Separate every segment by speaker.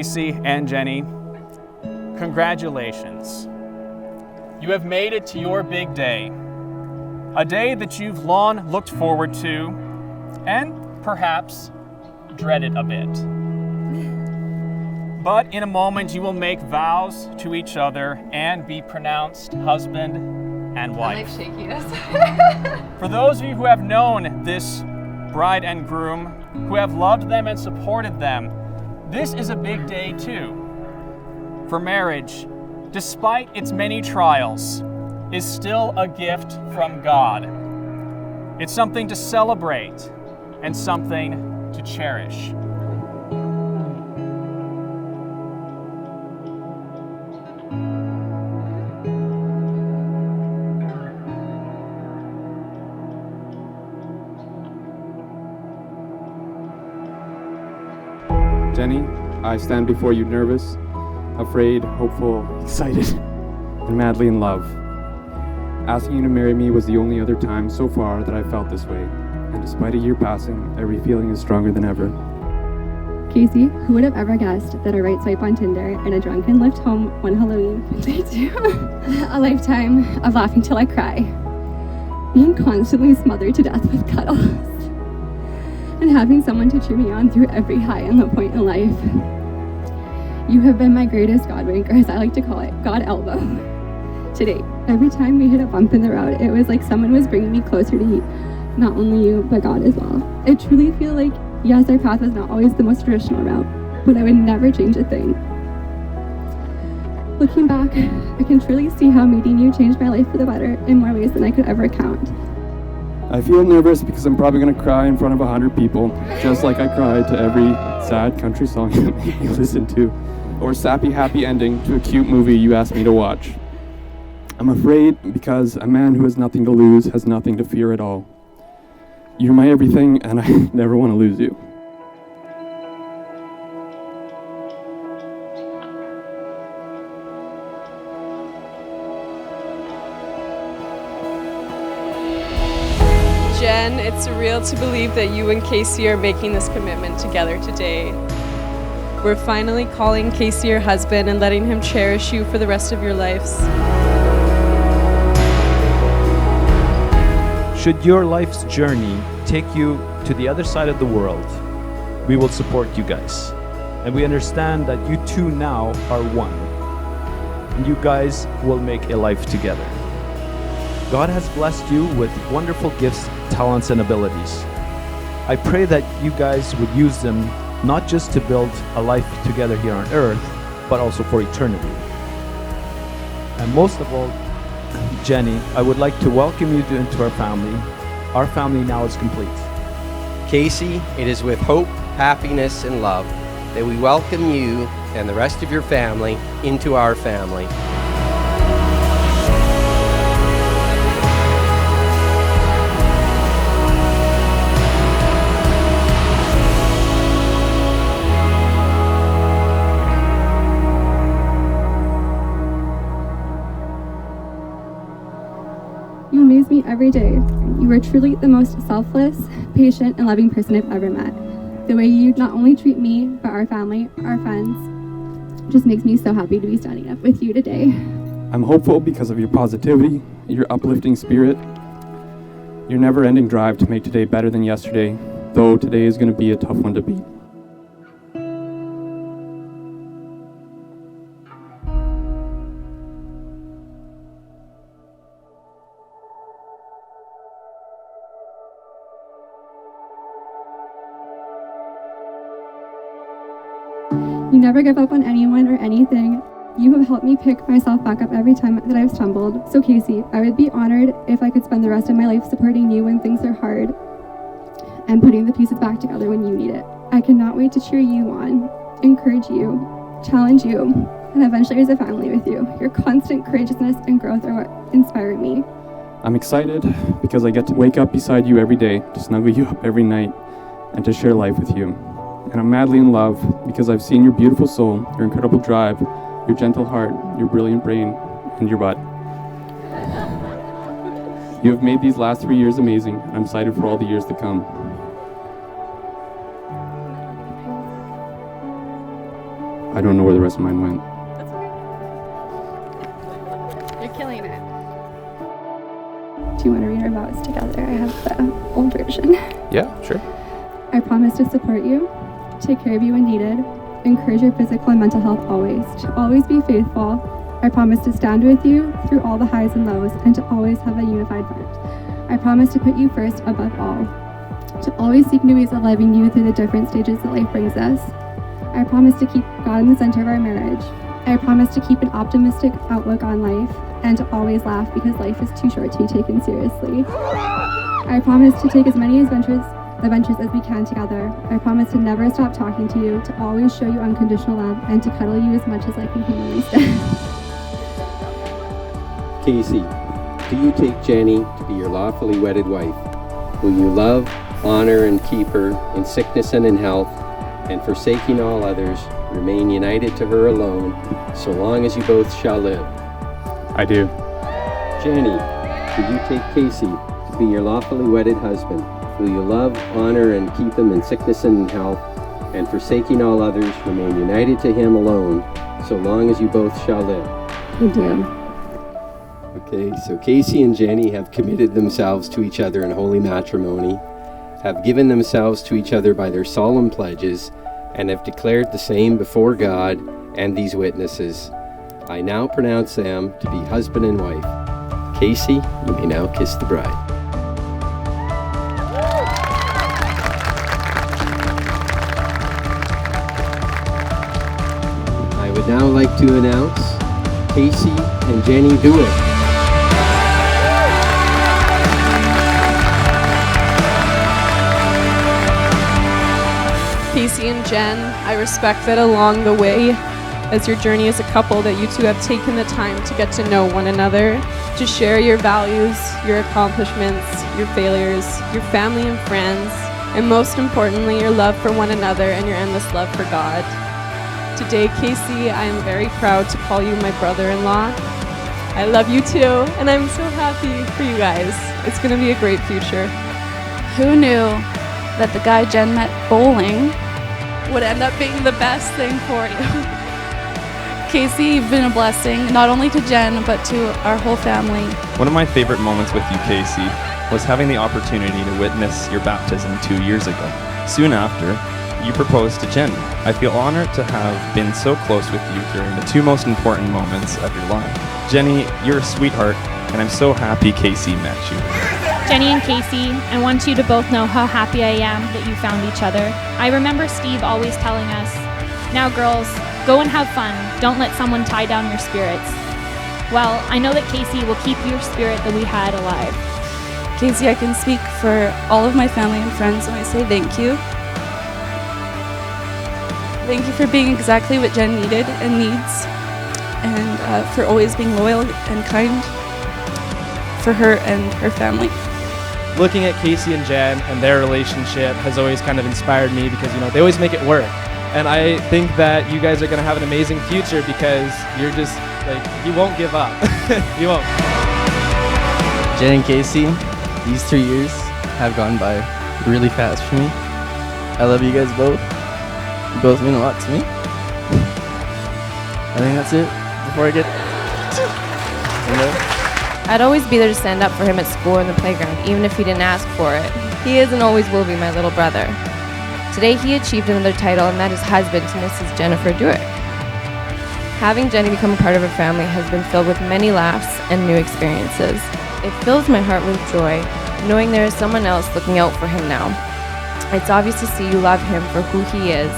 Speaker 1: Casey and Jenny, congratulations. You have made it to your big day, a day that you've long looked forward to and perhaps dreaded a bit. But in a moment you will make vows to each other and be pronounced husband and wife.
Speaker 2: I like shakiness.
Speaker 1: For those of you who have known this bride and groom, who have loved them and supported them, this is a big day too. For marriage, despite its many trials, is still a gift from God. It's something to celebrate and something to cherish.
Speaker 3: Jenny, I stand before you nervous, afraid, hopeful, excited, and madly in love. Asking you to marry me was the only other time so far that I felt this way, and despite a year passing, every feeling is stronger than ever.
Speaker 4: Casey, who would have ever guessed that a right swipe on Tinder and a drunken lift home one Halloween would lead to a lifetime of laughing till I cry, being constantly smothered to death with cuddles, and having someone to cheer me on through every high and low point in life. You have been my greatest God wink, or as I like to call it, God elbow, to date. Every time we hit a bump in the road, it was like someone was bringing me closer to not only you, but God as well. I truly feel like, yes, our path was not always the most traditional route, but I would never change a thing. Looking back, I can truly see how meeting you changed my life for the better in more ways than I could ever count.
Speaker 3: I feel nervous because I'm probably going to cry in front of 100 people, just like I cried to every sad country song you made me listen to, or sappy happy ending to a cute movie you asked me to watch. I'm afraid because a man who has nothing to lose has nothing to fear at all. You're my everything, and I never want to lose you.
Speaker 2: Jen, it's surreal to believe that you and Casey are making this commitment together today. We're finally calling Casey your husband and letting him cherish you for the rest of your lives.
Speaker 5: Should your life's journey take you to the other side of the world, we will support you guys. And we understand that you two now are one. And you guys will make a life together. God has blessed you with wonderful gifts, talents, and abilities. I pray that you guys would use them not just to build a life together here on earth, but also for eternity. And most of all, Jenny, I would like to welcome you into our family. Our family now is complete.
Speaker 6: Casey, it is with hope, happiness, and love that we welcome you and the rest of your family into our family.
Speaker 4: You amaze me every day. You are truly the most selfless, patient, and loving person I've ever met. The way you not only treat me, but our family, our friends, just makes me so happy to be standing up with you today.
Speaker 3: I'm hopeful because of your positivity, your uplifting spirit, your never-ending drive to make today better than yesterday, though today is going to be a tough one to beat.
Speaker 4: You never give up on anyone or anything. You have helped me pick myself back up every time that I've stumbled. So Casey, I would be honored if I could spend the rest of my life supporting you when things are hard and putting the pieces back together when you need it. I cannot wait to cheer you on, encourage you, challenge you, and eventually raise a family with you. Your constant courageousness and growth are what inspire me.
Speaker 3: I'm excited because I get to wake up beside you every day, to snuggle you up every night, and to share life with you. And I'm madly in love because I've seen your beautiful soul, your incredible drive, your gentle heart, your brilliant brain, and your butt. You have made these last 3 years amazing, and I'm excited for all the years to come. I don't know where the rest of mine went.
Speaker 4: That's okay. You're killing it. Do you want to read our vows together? I have the old version.
Speaker 6: Yeah, sure.
Speaker 4: I promise to support you, take care of you when needed, encourage your physical and mental health always, to always be faithful. I promise to stand with you through all the highs and lows and to always have a unified front. I promise to put you first above all, to always seek new ways of loving you through the different stages that life brings us. I promise to keep God in the center of our marriage. I promise to keep an optimistic outlook on life and to always laugh because life is too short to be taken seriously. I promise to take as many adventures as we can together. I promise to never stop talking to you, to always show you unconditional love, and to cuddle you as much as I can humanly stand.
Speaker 6: Casey, do you take Jenny to be your lawfully wedded wife? Will you love, honor, and keep her in sickness and in health, and forsaking all others, remain united to her alone, so long as you both shall live?
Speaker 3: I do.
Speaker 6: Jenny, do you take Casey to be your lawfully wedded husband? Will you love, honor, and keep him in sickness and in health, and forsaking all others, remain united to him alone, so long as you both shall live?
Speaker 4: I do.
Speaker 6: Okay, so Casey and Jenny have committed themselves to each other in holy matrimony, have given themselves to each other by their solemn pledges, and have declared the same before God and these witnesses. I now pronounce them to be husband and wife. Casey, you may now kiss the bride. I would now like to announce Casey and Jenny do it.
Speaker 2: Casey and Jen, I respect that along the way, as your journey as a couple, that you two have taken the time to get to know one another, to share your values, your accomplishments, your failures, your family and friends, and most importantly, your love for one another and your endless love for God. Today, Casey, I am very proud to call you my brother-in-law. I love you too, and I'm so happy for you guys. It's going to be a great future.
Speaker 7: Who knew that the guy Jen met bowling
Speaker 2: Would end up being the best thing for you.
Speaker 7: Casey, you've been a blessing, not only to Jen, but to our whole family.
Speaker 8: One of my favorite moments with you, Casey, was having the opportunity to witness your baptism 2 years ago. Soon after, you proposed to Jen. I feel honored to have been so close with you during the two most important moments of your life. Jenny, you're a sweetheart, and I'm so happy Casey met you.
Speaker 9: Jenny and Casey, I want you to both know how happy I am that you found each other. I remember Steve always telling us, "Now girls, go and have fun. Don't let someone tie down your spirits." Well, I know that Casey will keep your spirit that we had alive.
Speaker 7: Casey, I can speak for all of my family and friends when I say thank you. Thank you for being exactly what Jen needed and needs, and for always being loyal and kind for her and her family.
Speaker 10: Looking at Casey and Jen and their relationship has always kind of inspired me because, they always make it work. And I think that you guys are going to have an amazing future because you're just, you won't give up. You won't.
Speaker 11: Jen and Casey, these 3 years have gone by really fast for me. I love you guys both. You both mean a lot to me. I think that's it before I get...
Speaker 12: I'd always be there to stand up for him at school and the playground, even if he didn't ask for it. He is and always will be my little brother. Today he achieved another title, and that is husband to Mrs. Jennifer Dewick. Having Jenny become a part of our family has been filled with many laughs and new experiences. It fills my heart with joy, knowing there is someone else looking out for him now. It's obvious to see you love him for who he is,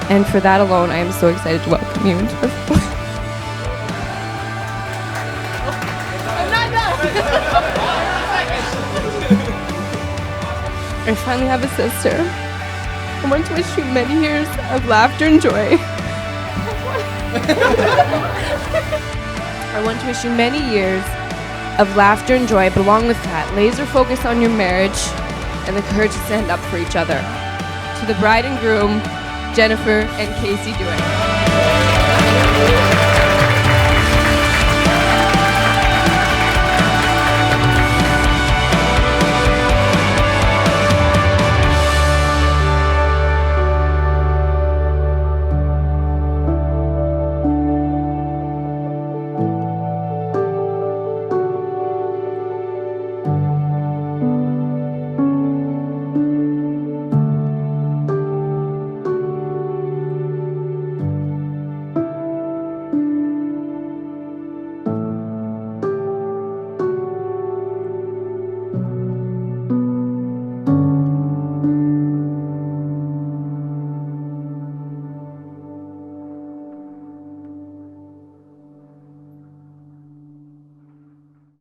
Speaker 12: and for that alone, I am so excited to welcome you into our family. I finally have a sister. I want to wish you many years of laughter and joy. I want to wish you many years of laughter and joy, but along with that, laser focus on your marriage and the courage to stand up for each other. To the bride and groom, Jennifer and Casey Dewick.